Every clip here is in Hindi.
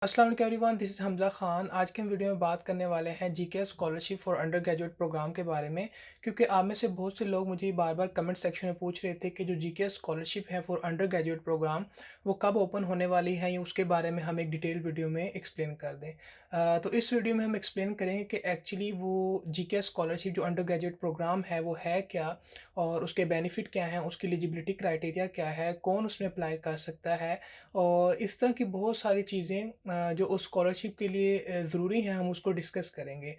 अस्सलाम वालेकुम everyone, this is Hamza Khan. आज के हम वीडियो में बात करने वाले हैं GK scholarship for undergraduate program के बारे में। क्योंकि आप में से बहुत से लोग मुझे बार-बार कमेंट सेक्शन में पूछ रहे थे कि जो जीके स्कॉलरशिप है फॉर अंडर ग्रेजुएट प्रोग्राम वो कब ओपन होने वाली है, या उसके बारे में हम एक डिटेल वीडियो में एक्सप्लेन कर दें। तो इस वीडियो में हम एक्सप्लेन करेंगे कि एक्चुअली वो जीके स्कॉलरशिप जो अंडर ग्रेजुएट प्रोग्राम है वो है क्या, और उसके बेनिफिट क्या हैं, उसकी एलिजिबिलिटी क्राइटेरिया क्या है, कौन उसमें अप्लाई कर सकता है, और इस तरह की बहुत सारी चीज़ें जो उस स्कॉलरशिप के लिए ज़रूरी हैं, हम उसको डिस्कस करेंगे।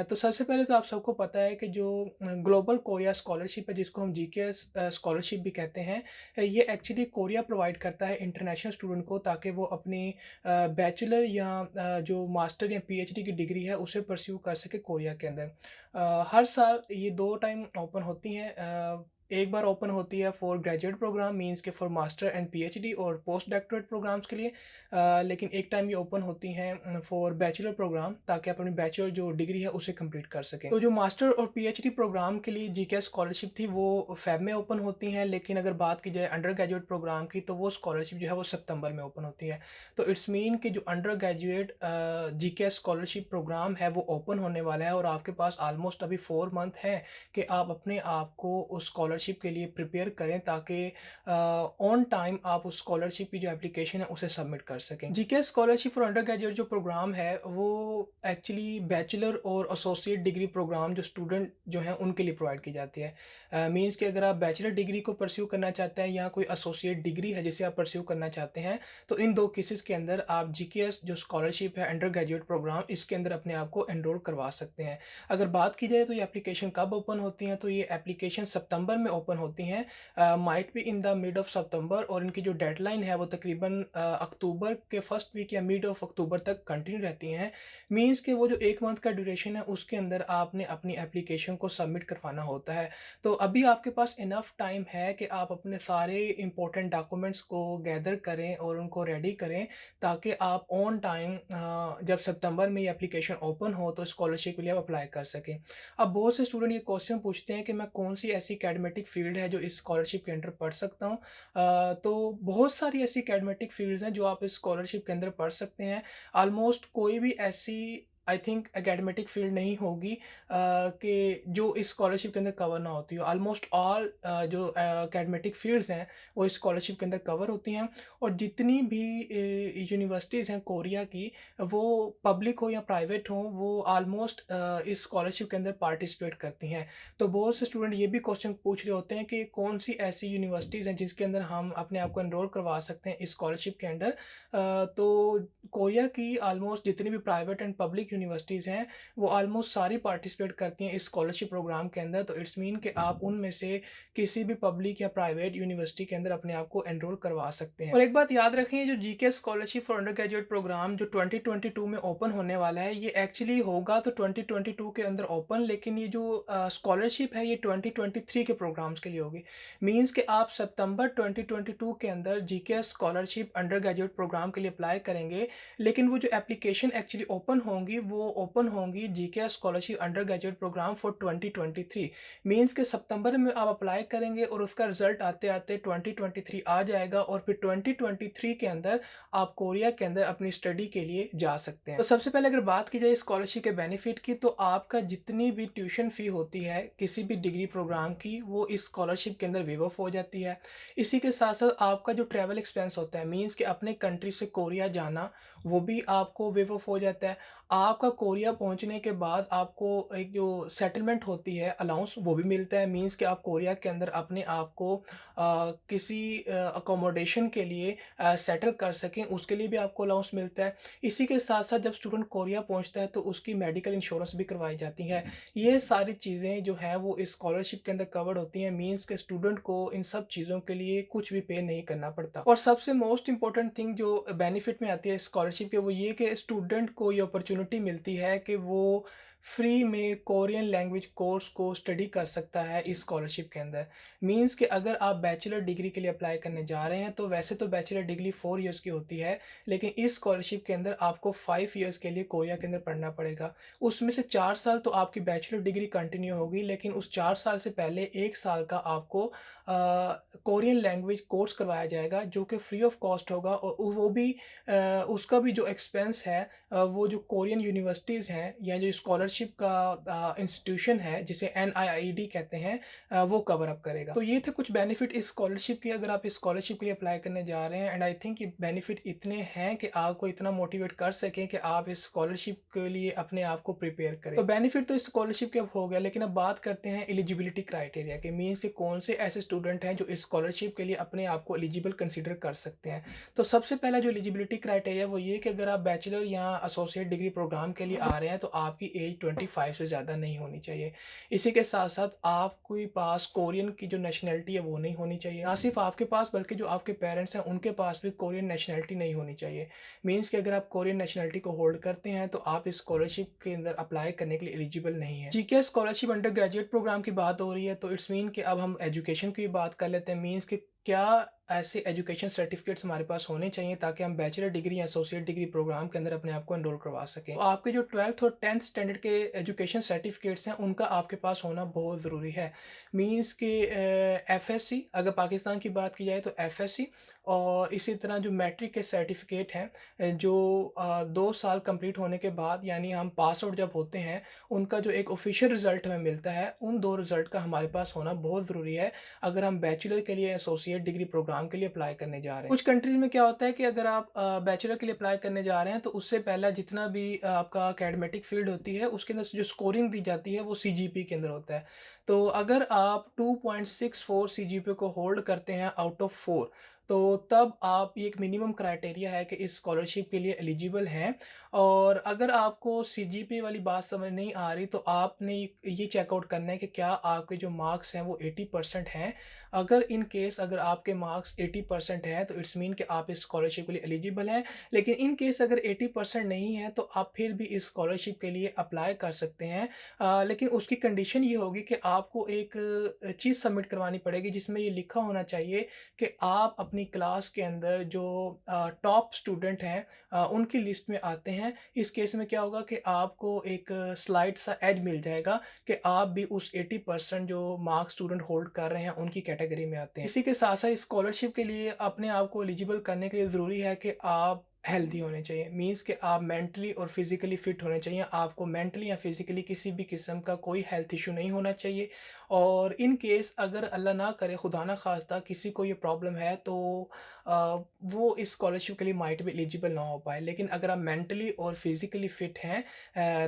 तो सबसे पहले तो आप सबको पता है कि जो ग्लोबल कोरिया स्कॉलरशिप है, जिसको हम जीकेएस स्कॉलरशिप भी कहते हैं, ये एक्चुअली कोरिया प्रोवाइड करता है इंटरनेशनल स्टूडेंट को, ताकि वो अपनी बैचलर या जो मास्टर या पीएचडी की डिग्री है उसे परस्यू कर सके कोरिया के अंदर। हर साल ये 2 टाइम ओपन होती हैं। एक बार ओपन होती है फॉर ग्रेजुएट प्रोग्राम, मीन्स के फॉर मास्टर एंड पीएचडी और पोस्ट डॉक्टरेट प्रोग्राम्स के लिए। लेकिन एक टाइम ये ओपन होती हैं फॉर बैचलर प्रोग्राम, ताकि आप अपनी बैचलर जो डिग्री है उसे कंप्लीट कर सकें। तो जो मास्टर और पीएचडी प्रोग्राम के लिए जीके स्कॉलरशिप थी वो फेब में ओपन होती हैं, लेकिन अगर बात की जाए अंडर ग्रेजुएट प्रोग्राम की तो वो स्कॉलरशिप जो है वो सितंबर में ओपन होती है। तो इट्स मीन कि जो undergraduate GK scholarship program है वो ओपन होने वाला है, और आपके पास ऑलमोस्ट अभी 4 मंथ है कि आप अपने आप को उस स्कॉलरशिप के लिए प्रिपेयर करें, ताकि ऑन टाइम आप उस स्कॉलरशिप की जो एप्लीकेशन है उसे सबमिट कर सकें। GK scholarship for under graduate जो प्रोग्राम है वो एक्चुअली बैचलर और एसोसिएट डिग्री प्रोग्राम जो स्टूडेंट जो हैं उनके लिए प्रोवाइड की जाती है। मीन्स कि अगर आप बैचलर डिग्री को परस्यू करना चाहते हैं या कोई एसोसिएट डिग्री है जिसे आप परस्यू करना चाहते हैं, तो इन 2 केसेस के अंदर आप जीकेएस जो स्कॉलरशिप है अंडर ग्रेजुएट प्रोग्राम, इसके अंदर अपने आप को एनरोल करवा सकते हैं। अगर बात की जाए तो ये एप्लीकेशन कब ओपन होती हैं, तो ये एप्लीकेशन सितंबर में ओपन होती हैं, might be in the mid of September, और इनकी जो डेडलाइन है वो तकरीबन अक्टूबर के फर्स्ट वीक या मिड ऑफ अक्टूबर तक कंटिन्यू रहती हैं। मीन्स कि वो जो 1 मंथ का ड्यूरेशन है उसके अंदर आपने अपनी एप्लीकेशन को सबमिट करवाना होता है। तो अभी आपके पास इनफ टाइम है कि आप अपने सारे इंपॉर्टेंट डॉक्यूमेंट्स को गैदर करें और उनको रेडी करें, ताकि आप ऑन टाइम जब सितंबर में ये एप्लीकेशन ओपन हो तो स्कॉलरशिप के लिए आप अप्लाई कर सकें। अब बहुत से स्टूडेंट ये क्वेश्चन पूछते हैं कि मैं कौन सी ऐसी एकेडमेटिक फ़ील्ड है जो इस स्कॉलरशिप के अंडर पढ़ सकता हूँ। तो बहुत सारी ऐसी एकेडमेटिक फ़ील्ड्स हैं जो आप इस स्कॉलरशिप के अंदर पढ़ सकते हैं। ऑलमोस्ट कोई भी ऐसी आई थिंक एकेडमेटिक फ़ील्ड नहीं होगी कि जो इस स्कॉलरशिप के अंदर कवर ना होती हो। ऑलमोस्ट ऑल जो एकेडमेटिक फ़ील्ड्स हैं वो इस स्कॉलरशिप के अंदर कवर होती हैं, और जितनी भी यूनिवर्सिटीज़ हैं कोरिया की, वो पब्लिक हो या प्राइवेट हो, वो ऑलमोस्ट इस स्कॉलरशिप के अंदर पार्टिसिपेट करती हैं। तो बहुत से स्टूडेंट ये भी क्वेश्चन पूछ रहे होते हैं कि कौन सी ऐसी यूनिवर्सिटीज़ हैं जिसके अंदर हम अपने आप को एनरोल करवा सकते हैं इस स्कॉलरशिप के अंडर। तो कोरिया की ऑलमोस्ट जितनी भी प्राइवेट एंड पब्लिक यूनिवर्सिटीज़ हैं वो ऑलमोस्ट सारी पार्टिसिपेट करती हैं इस स्कॉलरशिप प्रोग्राम के अंदर। तो इट्स मीन कि आप उनमें से किसी भी पब्लिक या प्राइवेट यूनिवर्सिटी के अंदर अपने आप को एनरोल करवा सकते हैं। और एक बात याद रखें, जो GK scholarship for undergraduate program जो 2022 में ओपन होने वाला है, ये एक्चुअली होगा तो 2022 के अंदर ओपन, लेकिन ये जो स्कॉलरशिप है ये 2023 के प्रोग्राम्स के लिए होगी। मीन्स कि आप सितंबर 2022 के अंदर GK scholarship undergraduate program के लिए अप्लाई करेंगे, लेकिन वो जो एप्लीकेशन एक्चुअली ओपन होंगी वो ओपन होंगी GK scholarship undergraduate program for 2023। Means के सितंबर में आप अप्लाई करेंगे और उसका रिजल्ट आते-आते 2023 आ जाएगा, और फिर 2023 के अंदर आप कोरिया के अंदर अपनी स्टडी के लिए जा सकते हैं। तो सबसे पहले अगर बात की जाए स्कॉलरशिप के बेनिफिट की, तो आपका जितनी भी ट्यूशन फ़ी होती है किसी भी डिग्री प्रोग्राम की, वो इस स्कॉलरशिप के अंदर वेव ऑफ हो जाती है। इसी के साथ-साथ आपका जो ट्रैवल एक्सपेंस होता है, मीन्स कि अपने कंट्री से कोरिया जाना, वो भी आपको वेव ऑफ हो जाता है। आपका कोरिया पहुँचने के बाद आपको एक जो सेटलमेंट होती है अलाउंस, वो भी मिलता है। मीन्स कि आप कोरिया के अंदर अपने आप को किसी अकोमोडेशन के लिए सेटल कर सकें, उसके लिए भी आपको अलाउंस मिलता है। इसी के साथ-साथ जब स्टूडेंट कोरिया पहुँचता है तो उसकी मेडिकल इंश्योरेंस भी करवाई जाती है। ये सारी चीज़ें जो हैं वो इस स्कॉलरशिप के अंदर कवर्ड होती हैं। मीन्स के स्टूडेंट को इन सब चीज़ों के लिए कुछ भी पे नहीं करना पड़ता। और सबसे मोस्ट इम्पोर्टेंट थिंग जो बेनिफिट में आती है स्कॉलरशिप के, वो ये कि स्टूडेंट को ये अपॉर्च्युनिटी मिलती है कि वो फ्री में कोरियन लैंग्वेज कोर्स को स्टडी कर सकता है इस स्कॉलरशिप के अंदर। मीन्स कि अगर आप बैचलर डिग्री के लिए अप्लाई करने जा रहे हैं, तो वैसे तो बैचलर डिग्री 4 इयर्स की होती है, लेकिन इस स्कॉलरशिप के अंदर आपको 5 इयर्स के लिए कोरिया के अंदर पढ़ना पड़ेगा। उसमें से 4 साल तो आपकी बैचलर डिग्री कंटिन्यू होगी, लेकिन उस 4 साल से पहले 1 साल का आपको कोरियन लैंग्वेज कोर्स करवाया जाएगा, जो कि फ्री ऑफ कॉस्ट होगा, और वो भी उसका भी जो एक्सपेंस है, वो जो कोरियन यूनिवर्सिटीज़ हैं या जो स्कॉलरशिप का इंस्टीट्यूशन है जिसे NIID कहते हैं, वो कवर अप करेगा। तो ये थे कुछ बेनिफिट इस स्कॉलरशिप के, अगर आप इस स्कॉलरशिप के लिए अप्लाई करने जा रहे हैं। एंड आई थिंक ये बेनिफिट इतने हैं कि आपको इतना मोटिवेट कर सकें कि आप इस स्कॉलरशिप के लिए अपने आप को प्रिपेयर करें। तो बेनिफिट तो इस स्कॉलरशिप के अब हो गया, लेकिन अब बात करते हैं एलिजिबिलिटी क्राइटेरिया के। मीन्स कि कौन से ऐसे स्टूडेंट हैं जो इस स्कॉलरशिप के लिए अपने आप को एलिजिबल कंसिडर कर सकते हैं। तो सबसे पहला जो एलिजिबिलिटी क्राइटेरिया वो ये कि अगर आप बैचलर या एसोसिएट डिग्री प्रोग्राम के लिए आ रहे हैं, तो आपकी एज 25 से ज़्यादा नहीं होनी चाहिए। इसी के साथ-साथ आपके पास कोरियन की जो नेशनैलिटी है वो नहीं होनी चाहिए। ना सिर्फ़ आपके पास, बल्कि जो आपके पेरेंट्स हैं उनके पास भी कोरियन नेशनैलिटी नहीं होनी चाहिए। मीन्स कि अगर आप कोरियन नेशनैलिटी को होल्ड करते हैं, तो आप इस स्कॉलरशिप के अंदर अप्लाई करने के लिए एलिजिबल नहीं हैं। GK scholarship undergraduate program की बात हो रही है, तो इट्स मीन कि अब हम एजुकेशन की बात कर लेते हैं। मीन्स कि क्या ऐसे एजुकेशन सर्टिफिकेट्स हमारे पास होने चाहिए ताकि हम बैचलर डिग्री या एसोसिएट डिग्री प्रोग्राम के अंदर अपने आप को एनरोल करवा सकें। तो आपके जो 12th और 10th स्टैंडर्ड के एजुकेशन सर्टिफिकेट्स हैं, उनका आपके पास होना बहुत ज़रूरी है। मीन्स कि FSC, अगर पाकिस्तान की बात की जाए तो FSC, और इसी तरह जो मैट्रिक के सर्टिफिकेट हैं, जो 2 साल कंप्लीट होने के बाद, यानी हम पास आउट जब होते हैं, उनका जो एक ऑफिशियल रिज़ल्ट हमें मिलता है, उन 2 रिज़ल्ट का हमारे पास होना बहुत ज़रूरी है अगर हम बैचलर के लिए एसोसिएट डिग्री प्रोग्राम के लिए अप्लाई करने जा रहे हैं। कुछ कंट्रीज़ में क्या होता है कि अगर आप बैचलर के लिए अप्लाई करने जा रहे हैं, तो उससे पहला जितना भी आपका एकेडमेटिक फील्ड होती है, उसके अंदर जो स्कोरिंग दी जाती है वो CGP के अंदर होता है। तो अगर आप 2.64 CGPA को होल्ड करते हैं आउट ऑफ 4, तो तब आप, ये एक मिनिमम क्राइटेरिया है कि इस स्कॉलरशिप के लिए एलिजिबल हैं। और अगर आपको CGPA वाली बात समझ नहीं आ रही, तो आपने ये चेकआउट करना है कि क्या आपके जो मार्क्स हैं वो 80% हैं। अगर इन केस अगर आपके मार्क्स 80% है, तो इट्स मीन कि आप इस स्कॉलरशिप के लिए एलिजिबल हैं। लेकिन इन केस अगर 80% नहीं है, तो आप फिर भी इस स्कॉलरशिप के लिए अप्लाई कर सकते हैं। लेकिन उसकी कंडीशन ये होगी कि आपको एक चीज़ सबमिट करवानी पड़ेगी, जिसमें ये लिखा होना चाहिए कि आप अपनी क्लास के अंदर जो टॉप स्टूडेंट हैं, उनकी लिस्ट में आते हैं। इस केस में क्या होगा कि आपको एक स्लाइड सा एज मिल जाएगा कि आप भी उस 80% जो मार्क्स स्टूडेंट होल्ड कर रहे हैं, उनकी कैटेगरी में आते हैं। इसी के साथ-साथ स्कॉलरशिप के लिए अपने आप को एलिजिबल करने के लिए ज़रूरी है कि आप हेल्दी होने चाहिए। मीन्स कि आप मेंटली और फिज़िकली फ़िट होने चाहिए। आपको मेंटली या फिज़िकली किसी भी किस्म का कोई हेल्थ इश्यू नहीं होना चाहिए। और इन केस अगर अल्लाह ना करे, खुदा ना ख़ास्ता किसी को ये प्रॉब्लम है, तो वो इस स्कॉलरशिप के लिए माइट भी एलिजिबल ना हो पाए। लेकिन अगर आप मेंटली और फिज़िकली फ़िट हैं,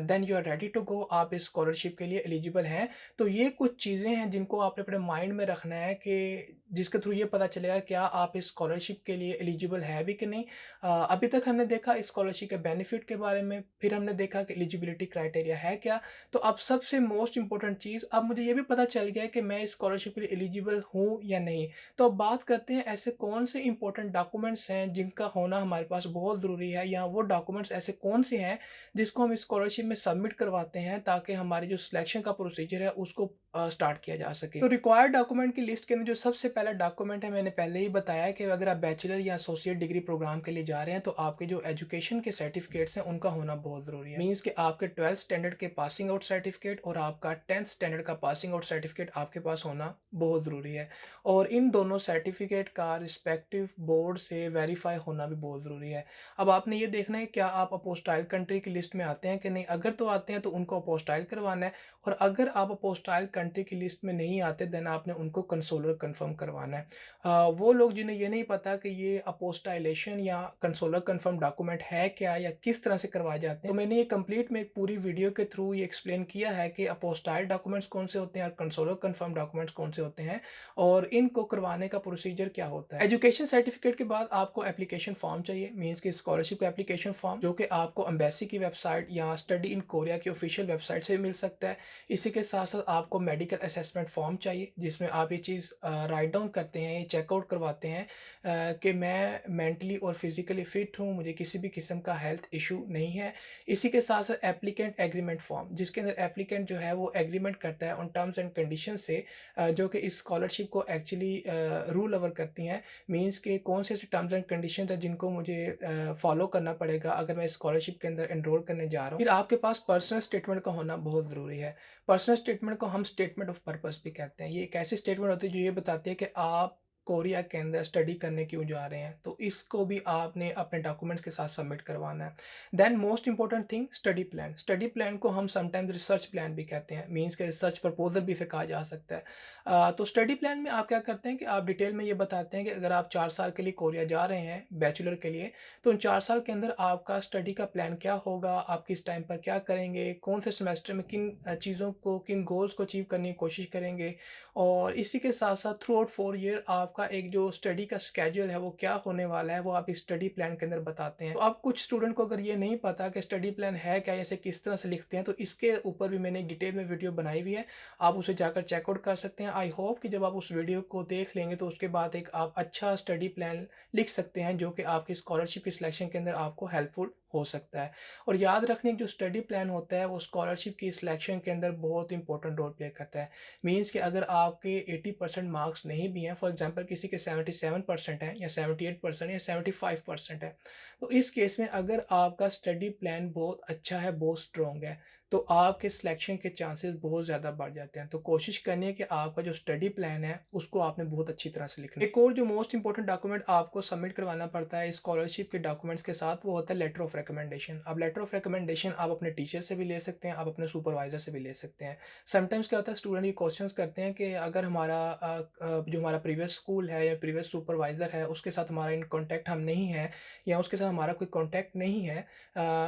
then you are ready to go, आप इस स्कॉलरशिप के लिए एलिजिबल हैं। तो ये कुछ चीज़ें हैं जिनको आपने अपने माइंड में रखना है, कि जिसके थ्रू ये पता चलेगा क्या आप इस स्कॉलरशिप के लिए एलिजिबल है भी कि नहीं। अभी तक हमने देखा इस स्कॉलरशिप के बेनिफिट के बारे में, फिर हमने देखा कि एलिजिबिलिटी क्राइटेरिया है क्या। तो अब सबसे मोस्ट इम्पोर्टेंट चीज़, अब मुझे ये भी पता चल गया है कि मैं इस स्कॉलरशिप के लिए एलिजिबल हूँ या नहीं। तो अब बात करते हैं ऐसे कौन से इंपॉर्टेंट डॉक्यूमेंट्स हैं जिनका होना हमारे पास बहुत ज़रूरी है, या वो डॉक्यूमेंट्स ऐसे कौन से हैं जिसको हम स्कॉलरशिप में सबमिट करवाते हैं, ताकि हमारी जो सिलेक्शन का प्रोसीजर है उसको स्टार्ट किया जा सके। तो रिक्वायर्ड डॉक्यूमेंट की लिस्ट के अंदर जो सबसे पहला डॉक्यूमेंट है, मैंने पहले ही बताया कि अगर आप बैचलर या एसोसिएट डिग्री प्रोग्राम के लिए जा रहे हैं, तो आपके जो एजुकेशन के सर्टिफिकेट्स हैं उनका होना बहुत ज़रूरी है। मीन्स कि आपके 12th स्टैंडर्ड के पासिंग आउट सर्टिफिकेट और आपका 10th स्टैंडर्ड का पासिंग आउट सर्टिफिकेट आपके पास होना बहुत ज़रूरी है। और इन दोनों सर्टिफिकेट का रिस्पेक्टिव बोर्ड से वेरीफाई होना भी बहुत ज़रूरी है। अब आपने ये देखना है क्या आप अपोस्टाइल कंट्री की लिस्ट में आते हैं कि नहीं। अगर तो आते हैं तो उनको अपोस्टाइल करवाना है, और अगर आप अपोस्टाइल कंट्री की लिस्ट में नहीं आते, देन आपने उनको कंसोलर कंफर्म करवाना है। वो लोग जिन्हें ये नहीं पता कि ये अपोस्टाइलेशन या कंसोलर कंफर्म डॉक्यूमेंट है क्या, या किस तरह से करवाए जाते हैं, तो मैंने ये कंप्लीट में एक पूरी वीडियो के थ्रू ये एक्सप्लेन किया है कि अपोस्टाइल डॉक्यूमेंट्स कौन से होते हैं और कंसोलर कंफर्म डॉक्यूमेंट्स कौन से होते हैं, और इनको करवाने का प्रोसीजर क्या होता है। एजुकेशन सर्टिफिकेट के बाद आपको एप्लीकेशन फॉर्म चाहिए, मीन्स की स्कॉलरशिप का एप्लीकेशन फॉर्म, जो कि आपको एम्बेसी की वेबसाइट या स्टडी इन कोरिया की ऑफिशियल वेबसाइट से मिल सकता है। इसी के साथ साथ आपको मेडिकल असेसमेंट फॉर्म चाहिए जिसमें आप ये चीज़ राइट डाउन करते हैं, ये चेकआउट करवाते हैं कि मैं मेंटली और फिज़िकली फ़िट हूँ, मुझे किसी भी किस्म का हेल्थ इश्यू नहीं है। इसी के साथ-साथ एप्लीकेंट एग्रीमेंट फॉर्म जिसके अंदर एप्लीकेंट जो है वो एग्रीमेंट करता है उन टर्म्स एंड कंडीशन से जो कि इस स्कॉलरशिप को एक्चुअली रूल ओवर करती हैं। मीन्स के कौन से ऐसे टर्म्स एंड कंडीशंस हैं जिनको मुझे फॉलो करना पड़ेगा अगर मैं स्कॉलरशिप के अंदर एनरोल करने जा रहा हूँ। फिर आपके पास पर्सनल स्टेटमेंट का होना बहुत ज़रूरी है। पर्सनल स्टेटमेंट को हम स्टेटमेंट ऑफ पर्पस भी कहते हैं। ये एक ऐसी स्टेटमेंट होती है जो ये बताती है कि आप कोरिया के अंदर स्टडी करने क्यों जा रहे हैं। तो इसको भी आपने अपने डॉक्यूमेंट्स के साथ सबमिट करवाना है। Then most important thing study plan. Study plan को हम समटाइम्स रिसर्च प्लान भी कहते हैं। मीन्स के रिसर्च प्रपोज़ल भी इसे कहा जा सकता है। तो स्टडी प्लान में आप क्या करते हैं कि आप डिटेल में ये बताते हैं कि अगर आप 4 साल के लिए कोरिया जा रहे हैं बैचलर के लिए, तो उन 4 साल के अंदर आपका स्टडी का प्लान क्या होगा, आप किस टाइम पर क्या करेंगे, कौन से सेमेस्टर में किन चीज़ों को, किन गोल्स को अचीव करने की कोशिश करेंगे और इसी के साथ-साथ थ्रू आउट 4 ईयर आपका एक जो स्टडी का शेड्यूल है वो क्या होने वाला है, वो आप इस स्टडी प्लान के अंदर बताते हैं। तो अब कुछ स्टूडेंट को अगर ये नहीं पता कि स्टडी प्लान है क्या, इसे किस तरह से लिखते हैं, तो इसके ऊपर भी मैंने एक डिटेल में वीडियो बनाई हुई है। आप उसे जाकर चेकआउट कर सकते हैं। आई होप कि जब आप उस वीडियो को देख लेंगे तो उसके बाद एक आप अच्छा स्टडी प्लान लिख सकते हैं जो कि आपकी स्कॉलरशिप की सिलेक्शन के अंदर आपको हेल्पफुल हो सकता है। और याद रखने जो स्टडी प्लान होता है वो स्कॉलरशिप की सिलेक्शन के अंदर बहुत इंपॉर्टेंट रोल प्ले करता है। मीन्स कि अगर आपके 80% मार्क्स नहीं भी हैं, फॉर एग्जांपल किसी के 77% हैं या 78% या 75% है, तो इस केस में अगर आपका स्टडी प्लान बहुत अच्छा है, बहुत स्ट्रॉन्ग है, तो आपके सिलेक्शन के चांसेस बहुत ज़्यादा बढ़ जाते हैं। तो कोशिश करनी है कि आपका जो स्टडी प्लान है, उसको आपने बहुत अच्छी तरह से लिखना है। एक और जो मोस्ट इंपॉर्टेंट डॉक्यूमेंट आपको सबमिट करवाना पड़ता है स्कॉलरशिप के डॉक्यूमेंट्स के साथ, वो होता है लेटर ऑफ रिकमेंडेशन। अब लेटर ऑफ रिकमेंडेशन आप अपने टीचर से भी ले सकते हैं, आप अपने सुपरवाइज़र से भी ले सकते हैं। समटाइम्स क्या होता है स्टूडेंट ये क्वेश्चंस करते हैं कि अगर हमारा जो हमारा प्रीवियस स्कूल है या प्रीवियस सुपरवाइज़र है, उसके साथ हमारा इन कॉन्टैक्ट हम नहीं है या उसके साथ हमारा कोई कॉन्टैक्ट नहीं है,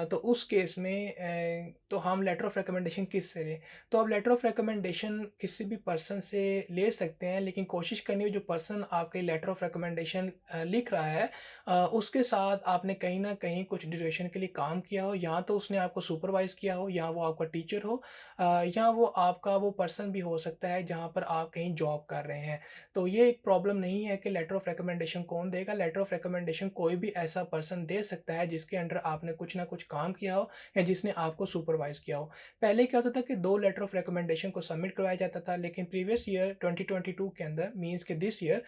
तो उस केस में तो हम लेटर ऑफ रिकमेंडेशन किससे लें? तो आप लेटर ऑफ रिकमेंडेशन किसी भी पर्सन से ले सकते हैं, लेकिन कोशिश करनी है जो पर्सन आपके लेटर ऑफ रिकमेंडेशन लिख रहा है, उसके साथ आपने कहीं न कहीं कुछ ड्यूरेशन के लिए काम किया हो, या तो उसने आपको सुपरवाइज़ किया हो या वो आपका टीचर हो, या वो आपका वो पर्सन भी हो सकता है जहाँ पर आप कहीं जॉब कर रहे हैं। तो ये एक प्रॉब्लम नहीं है कि लेटर ऑफ रिकमेंडेशन कौन देगा, लेटर ऑफ रिकमेंडेशन कोई भी ऐसा पर्सन दे सकता है जिसके अंडर आपने कुछ ना कुछ काम किया हो या जिसने आपको सुपरवाइज़ किया हो। पहले क्या होता था कि 2 लेटर ऑफ रिकमेंडेशन को सबमिट करवाया जाता था, लेकिन प्रीवियस ईयर 2022 के अंदर मीन्स के दिस ईयर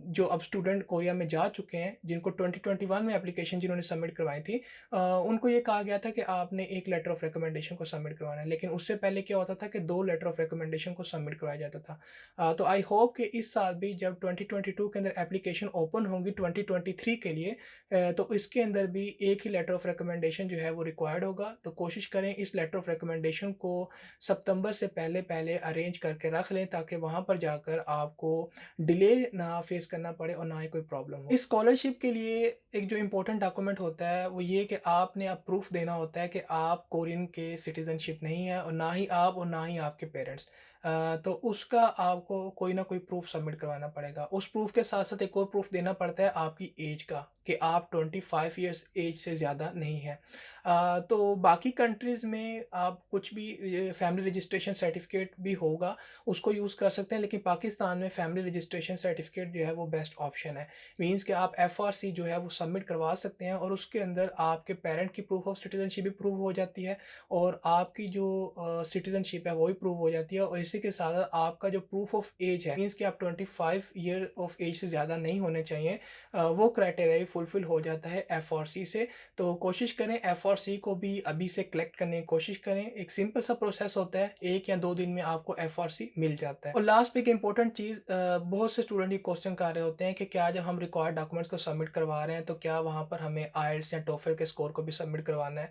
जो अब स्टूडेंट कोरिया में जा चुके हैं, जिनको 2021 में एप्लीकेशन जिन्होंने सबमिट करवाई थी, उनको ये कहा गया था कि आपने 1 लेटर ऑफ रिकमेंडेशन को सबमिट करवाना है। लेकिन उससे पहले क्या होता था कि 2 लेटर ऑफ रिकमेंडेशन को सबमिट करवाया जाता था। तो आई होप कि इस साल भी जब 2022 के अंदर एप्लीकेशन ओपन होंगी 2023 के लिए, तो इसके अंदर भी एक ही लेटर ऑफ रिकमेंडेशन जो है वो रिक्वायर्ड होगा। तो कोशिश करें इस लेटर ऑफ रिकमेंडेशन को सितंबर से पहले-पहले अरेंज करके रख लें ताकि वहाँ पर जाकर आपको डिले ना फेस करना पड़े और ना ही कोई प्रॉब्लम हो। इस स्कॉलरशिप के लिए एक जो इम्पोर्टेंट डॉक्यूमेंट होता है वो ये कि आपने अब प्रूफ देना होता है कि आप कोरियन के सिटीज़नशिप नहीं है और ना ही आप और ना ही आपके पेरेंट्स। तो उसका आपको कोई ना कोई प्रूफ सबमिट करवाना पड़ेगा। उस प्रूफ के साथ-साथ एक और प्रूफ देना पड़ता है आपकी एज का, कि आप 25 इयर्स एज से ज़्यादा नहीं हैं। तो बाकी कंट्रीज़ में आप कुछ भी ये फैमिली रजिस्ट्रेशन सर्टिफ़िकेट भी होगा, उसको यूज़ कर सकते हैं, लेकिन पाकिस्तान में फैमिली रजिस्ट्रेशन सर्टिफ़िकेट जो है वो बेस्ट ऑप्शन है। मीन्स कि आप एफआरसी जो है वो सबमिट करवा सकते हैं और उसके अंदर आपके पेरेंट की प्रूफ ऑफ सिटीज़नशिप भी प्रूव हो जाती है और आपकी जो सिटीज़नशिप है वो भी प्रूव हो जाती है और इसी के साथ-साथ आपका जो प्रूफ ऑफ एज है, मीन्स कि आप 25 ईयर ऑफ एज से ज़्यादा नहीं होने चाहिए, वो क्राइटेरिया भी फुलफ़िल हो जाता है एफआरसी से। तो कोशिश करें एफआरसी को भी अभी से कलेक्ट करने की कोशिश करें। एक सिंपल सा प्रोसेस होता है, 1 या 2 दिन में आपको एफआरसी मिल जाता है। और लास्ट पे एक इम्पोर्टेंट चीज़, बहुत से स्टूडेंट ये क्वेश्चन कर रहे होते हैं कि क्या जब हम रिक्वायर्ड डॉक्यूमेंट्स को सबमिट करवा रहे हैं तो क्या वहाँ पर हमें आईएलटीएस या टोफल के स्कोर को भी सबमिट करवाना है?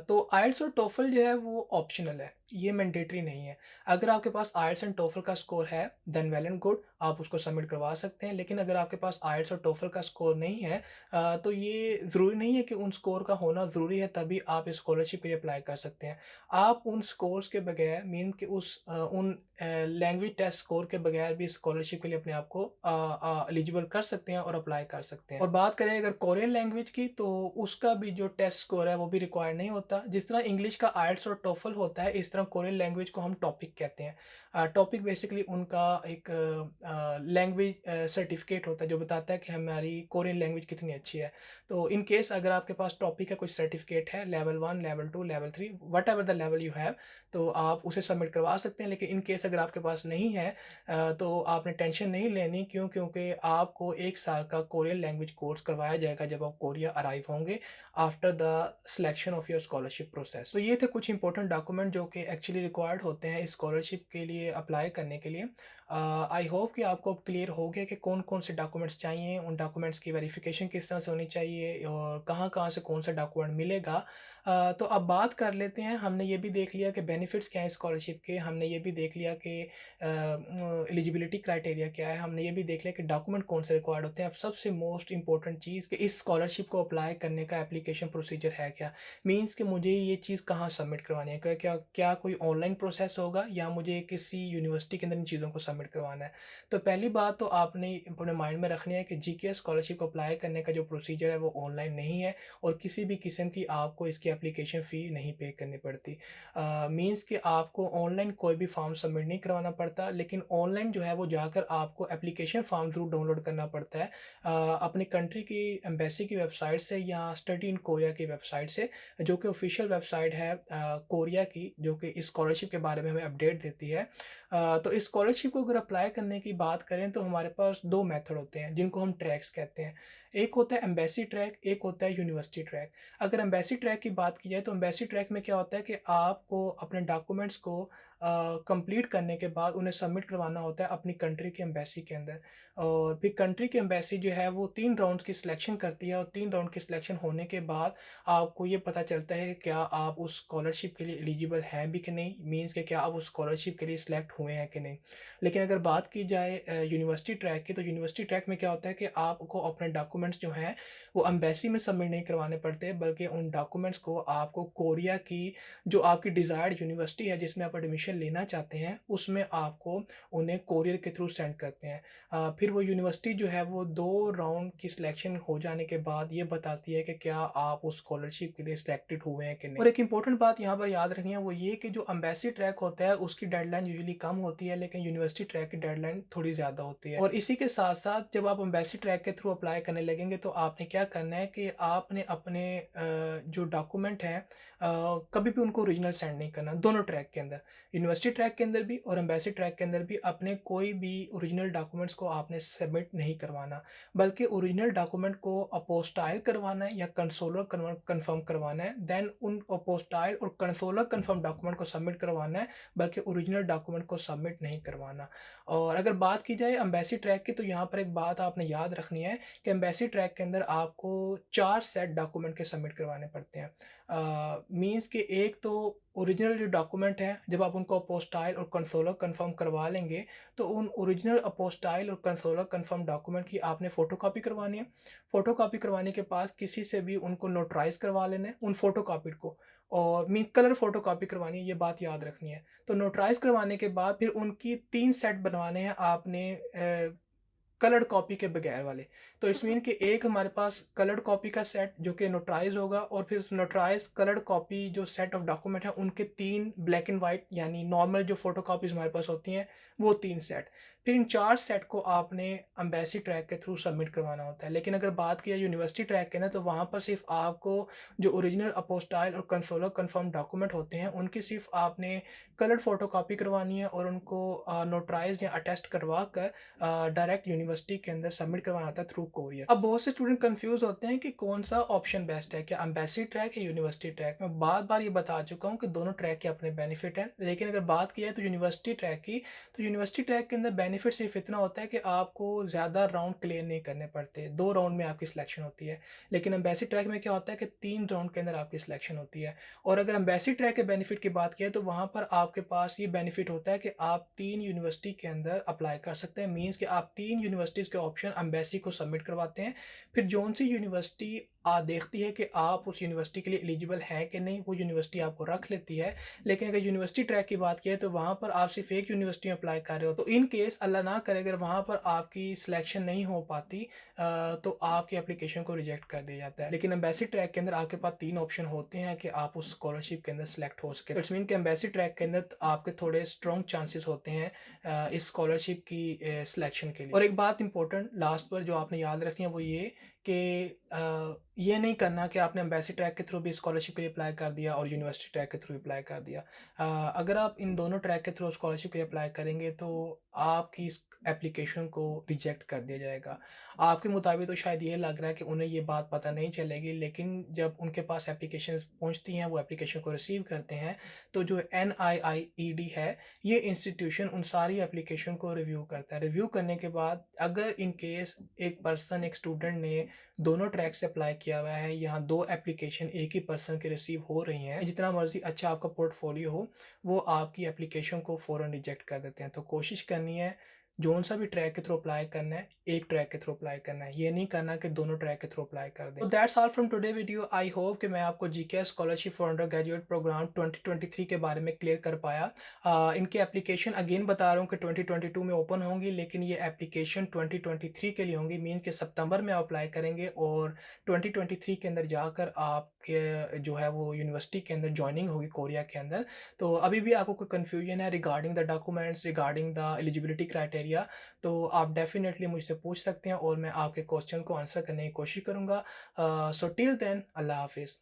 तो आईएलटीएस और टोफल जो है वो ऑप्शनल है, ये मैंडेटरी नहीं है। अगर आपके पास आईएलटीएस एंड टोफल का स्कोर है देन वेल एंड गुड, आप उसको सबमिट करवा सकते हैं। लेकिन अगर आपके पास आईएलटीएस और टोफल का स्कोर नहीं है, तो ये ज़रूरी नहीं है कि उन स्कोर का होना ज़रूरी है तभी आप इस स्कॉलरशिप के लिए अप्लाई कर सकते हैं। आप उन स्कोर्स के बगैर मीन कि उन लैंग्वेज टेस्ट स्कोर के बगैर भी स्कॉलरशिप के लिए अपने आप को एलिजिबल कर सकते हैं और अप्लाई कर सकते हैं। और बात करें अगर कोरियन लैंग्वेज की, तो उसका भी जो टेस्ट स्कोर है वो भी रिक्वायर्ड नहीं होता। जिस तरह इंग्लिश का आईएलटीएस और टोफल होता है, इस तरह तरह कोरियन लैंग्वेज को हम टॉपिक कहते हैं। टॉपिक बेसिकली उनका एक लैंग्वेज सर्टिफिकेट होता है जो बताता है कि हमारी कोरियन लैंग्वेज कितनी अच्छी है। तो इन केस अगर आपके पास टॉपिक का कुछ सर्टिफिकेट है level 1, level 2, level 3 whatever the level you have, तो आप उसे सबमिट करवा सकते हैं। लेकिन इन केस अगर आपके पास नहीं है तो आपने टेंशन नहीं लेनी। क्यों? क्योंकि आपको 1 साल का कोरियन लैंग्वेज कोर्स करवाया जाएगा जब आप कोरिया अराइव होंगे after the selection of your scholarship process. तो ये थे कुछ इंपॉर्टेंट डॉक्यूमेंट जो कि एक्चुअली रिक्वायर्ड होते हैं इस स्कॉलरशिप के लिए अप्लाई करने के लिए। आई होप कि आपको अब क्लियर हो गया कि कौन-कौन से डॉक्यूमेंट्स चाहिए, उन डॉक्यूमेंट्स की वेरिफिकेशन किस तरह से होनी चाहिए और कहाँ-कहाँ से कौन सा डॉक्यूमेंट मिलेगा। तो अब बात कर लेते हैं, हमने ये भी देख लिया कि बेनिफिट्स क्या हैं स्कॉलरशिप के, हमने ये भी देख लिया कि एलिजिबिलिटी क्राइटेरिया क्या है, हमने ये भी देख लिया कि डॉक्यूमेंट कौन से रिक्वायर्ड होते हैं। अब सबसे मोस्ट इंपॉर्टेंट चीज़ कि इस स्कॉलरशिप को अप्लाई करने का एप्लीकेशन प्रोसीजर है क्या? मीन्स कि मुझे ये चीज़ कहाँ सबमिट करवानी है? क्या क्या क्या कोई ऑनलाइन प्रोसेस होगा या मुझे किसी यूनिवर्सिटी के अंदर इन चीज़ों को सबमिट करवाना है? तो पहली बात तो आपने अपने माइंड में रखनी है कि जीकेएस स्कॉलरशिप को अप्लाई करने का जो प्रोसीजर है वो ऑनलाइन नहीं है और किसी भी किस्म की आपको इसकी एप्लीकेशन फ़ी नहीं पे करनी पड़ती। मीन्स कि आपको ऑनलाइन कोई भी फॉर्म सबमिट नहीं करवाना पड़ता, लेकिन ऑनलाइन जो है वो जाकर आपको एप्लीकेशन फॉर्म ज़रूर डाउनलोड करना पड़ता है अपनी कंट्री की एम्बेसी की वेबसाइट से या स्टडी इन कोरिया की वेबसाइट से, जो कि ऑफिशियल वेबसाइट है कोरिया की, जो कि इस स्कॉलरशिप के बारे में हमें अपडेट देती है। तो इस स्कॉलरशिप को अगर अप्लाई करने की बात करें तो हमारे पास 2 मेथड होते हैं जिनको हम ट्रैक्स कहते हैं। एक होता है एम्बेसी ट्रैक, एक होता है यूनिवर्सिटी ट्रैक। अगर एम्बेसी ट्रैक की बात की जाए तो एम्बेसी ट्रैक में क्या होता है कि आपको अपने डॉक्यूमेंट्स को कंप्लीट करने के बाद उन्हें सबमिट करवाना होता है अपनी कंट्री की एम्बेसी के अंदर। और फिर कंट्री की एम्बेसी जो है वो 3 राउंड्स की सिलेक्शन करती है और 3 राउंड की सिलेक्शन होने के बाद आपको ये पता चलता है कि क्या आप उस स्कॉलरशिप के लिए एलिजिबल हैं भी कि नहीं, मीन्स कि क्या आप उस स्कॉलरशिप के लिए सिलेक्ट हुए हैं कि नहीं। लेकिन अगर बात की जाए यूनिवर्सिटी ट्रैक की, तो यूनिवर्सिटी ट्रैक में क्या होता है कि आपको अपने डॉक्यूमेंट्स जो हैं वो एम्बेसी में सबमिट नहीं करवाने पड़ते, बल्कि उन डॉक्यूमेंट्स को आपको कोरिया की जो आपकी डिज़ायर्ड यूनिवर्सिटी है जिसमें आप एडमिशन लेना चाहते हैं, उसमें आपको उन्हें कोरियर के थ्रू सेंड करते हैं। फिर वो यूनिवर्सिटी जो है वो 2 राउंड की सिलेक्शन हो जाने के बाद ये बताती है कि क्या आप उस स्कॉलरशिप के लिए सिलेक्टेड हुए हैं कि नहीं। और एक इम्पोर्टेंट बात यहाँ पर याद रखनी है वो ये कि जो एम्बेसी ट्रैक होता है उसकी डेडलाइन यूजुअली कम होती है, लेकिन यूनिवर्सिटी ट्रैक की डेडलाइन थोड़ी ज़्यादा होती है। और इसी के साथ-साथ जब आप एम्बेसी ट्रैक के थ्रू अप्लाई करने लगेंगे तो आपने क्या करना है कि आपने अपने जो डॉक्यूमेंट हैं कभी भी उनको ओरिजिनल सेंड नहीं करना, दोनों ट्रैक के अंदर। यूनिवर्सिटी ट्रैक के अंदर भी और एम्बेसी ट्रैक के अंदर भी अपने कोई भी ओरिजिनल डॉक्यूमेंट्स को आपने सबमिट नहीं करवाना, बल्कि ओरिजिनल डॉक्यूमेंट को अपोस्टाइल करवाना है या कंसोलर कन्फर्म करवाना है, देन उन अपोस्टाइल और कंसोलर कन्फर्म डॉक्यूमेंट को सबमिट करवाना है, बल्कि ओरिजिनल डॉक्यूमेंट को सबमिट नहीं करवाना। और अगर बात की जाए एम्बेसी ट्रैक की, तो यहाँ पर एक बात आपने याद रखनी है कि एम्बेसी ट्रैक के अंदर आपको 4 सेट डॉक्यूमेंट के सबमिट करवाने पड़ते हैं। मीन्स कि एक तो ओरिजिनल जो डॉक्यूमेंट है, जब आप उनको अपोस्टाइल और कंसोलर कन्फर्म करवा लेंगे, तो उन ओरिजिनल अपोस्टाइल और कंसोलर कन्फर्म डॉक्यूमेंट की आपने फ़ोटोकॉपी करवानी है। फ़ोटोकॉपी करवाने के बाद किसी से भी उनको नोटराइज़ करवा लेना है, उन फ़ोटोकॉपीड को, और कलर फ़ोटोकॉपी करवानी है, ये बात याद रखनी है। तो नोटराइज़ करवाने के बाद फिर उनकी 3 सेट बनवाने हैं आपने कलर्ड कॉपी के बगैर वाले। तो इट्स मीन कि एक हमारे पास कलर्ड कॉपी का सेट जो कि नोटराइज़ होगा, और फिर उस नोटराइज़ कलर्ड कॉपी जो सेट ऑफ डॉक्यूमेंट है उनके 3 ब्लैक एंड व्हाइट यानी नॉर्मल जो फ़ोटोकॉपीज़ हमारे पास होती हैं वो 3 सेट। फिर इन 4 सेट को आपने एम्बेसी ट्रैक के थ्रू सबमिट करवाना होता है। लेकिन अगर बात की जाए यूनिवर्सिटी ट्रैक के अंदर, तो वहाँ पर सिर्फ़ आपको जो ओरिजिनल अपोस्टाइल और कंसोलर कन्फर्म डॉक्यूमेंट होते हैं उनकी सिर्फ़ आपने कलर्ड फ़ोटोकॉपी करवानी है और उनको नोटराइज़ या अटेस्ट करवा कर डायरेक्ट यूनिवर्सिटी के अंदर सबमिट करवाना था थ्रू कोरियर। अब बहुत से स्टूडेंट कंफ्यूज होते हैं कि कौन सा ऑप्शन बेस्ट है, क्या एम्बेसी ट्रैक या यूनिवर्सिटी ट्रैक। मैं बार बार ये बता चुका हूँ कि दोनों ट्रैक के अपने बेनिफिट हैं, लेकिन अगर बात की जाए तो यूनिवर्सिटी ट्रैक की, तो यूनिवर्सिटी ट्रैक के अंदर बेनिफिट सिर्फ इतना होता है कि आपको ज़्यादा राउंड क्लियर नहीं करने पड़ते, 2 राउंड में आपकी सिलेक्शन होती है। लेकिन एम्बेसी ट्रैक में क्या होता है कि 3 राउंड के अंदर आपकी सिलेक्शन होती है। और अगर एम्बेसी ट्रैक के बेनिफिट की बात की तो वहाँ पर आपके पास ये बेनिफिट होता है कि आप 3 यूनिवर्सिटी के अंदर अप्लाई कर सकते हैं। मीन्स कि आप 3 यूनिवर्सिटीज़ के ऑप्शन एम्बेसी को सबमिट प्रोवाइड करवाते हैं। फिर जौन-सी यूनिवर्सिटी देखती है कि आप उस यूनिवर्सिटी के लिए एलिजिबल हैं कि नहीं, वो यूनिवर्सिटी आपको रख लेती है। लेकिन अगर यूनिवर्सिटी ट्रैक की बात की है तो वहाँ पर आप सिर्फ़ एक यूनिवर्सिटी में अप्लाई कर रहे हो, तो इन केस अल्लाह ना करे अगर वहाँ पर आपकी सिलेक्शन नहीं हो पाती तो आपकी एप्लीकेशन को रिजेक्ट कर दिया जाता है। लेकिन एम्बेसी ट्रैक के अंदर आपके पास 3 ऑप्शन होते हैं कि आप उस स्कॉलरशिप के अंदर सेलेक्ट हो सकें। इट्स मीन कि एम्बेसी ट्रैक के अंदर आपके थोड़े स्ट्रॉन्ग चांसेस होते हैं इस स्कॉलरशिप की सिलेक्शन के लिए। और एक बात इम्पोर्टेंट लास्ट पर जो आपने याद रखनी है वो ये कि ये नहीं करना कि आपने एम्बेसी ट्रैक के थ्रू भी स्कॉलरशिप के लिए अप्लाई कर दिया और यूनिवर्सिटी ट्रैक के थ्रू भी अप्लाई कर दिया। अगर आप इन दोनों ट्रैक के थ्रू स्कॉलरशिप के लिए अप्लाई करेंगे तो आपकी इस एप्लीकेशन को रिजेक्ट कर दिया जाएगा। आपके मुताबिक तो शायद ये लग रहा है कि उन्हें ये बात पता नहीं चलेगी, लेकिन जब उनके पास एप्लीकेशंस पहुँचती हैं, वो एप्लीकेशन को रिसीव करते हैं, तो जो NIIED है, ये इंस्टीट्यूशन उन सारी एप्लीकेशन को रिव्यू करता है। रिव्यू करने के बाद अगर इन केस एक स्टूडेंट ने दोनों ट्रैक से अप्लाई किया हुआ है, यहाँ 2 एप्लीकेशन एक ही पर्सन के रिसीव हो रही हैं, जितना मर्ज़ी अच्छा आपका पोर्टफोलियो हो, वो आपकी एप्लीकेशन को फ़ौरन रिजेक्ट कर देते हैं। तो कोशिश करनी है, जौन-सा भी ट्रैक के थ्रू अप्लाई करना है, एक ट्रैक के थ्रू अप्लाई करना है। ये नहीं करना कि दोनों ट्रैक के थ्रू अप्लाई कर दें। तो that's all from today video. I hope कि मैं आपको GKS scholarship for undergraduate program 2023 के बारे में क्लियर कर पाया। इनकी एप्लीकेशन अगेन बता रहा हूँ कि 2022 में ओपन होंगी, लेकिन ये एप्लीकेशन 2023 के लिए होंगी, मीन कि सितंबर में आप अप्लाई करेंगे और 2023 के अंदर जाकर आपके जो है वो यूनिवर्सिटी के अंदर जॉइनिंग होगी कोरिया के अंदर। तो अभी भी आपको कोई कन्फ्यूजन है regarding the documents, regarding the eligibility criteria, तो आप डेफ़िनेटली मुझसे पूछ सकते हैं और मैं आपके क्वेश्चन को आंसर करने की कोशिश करूँगा। सो टिल देन अल्लाह हाफ़िज़।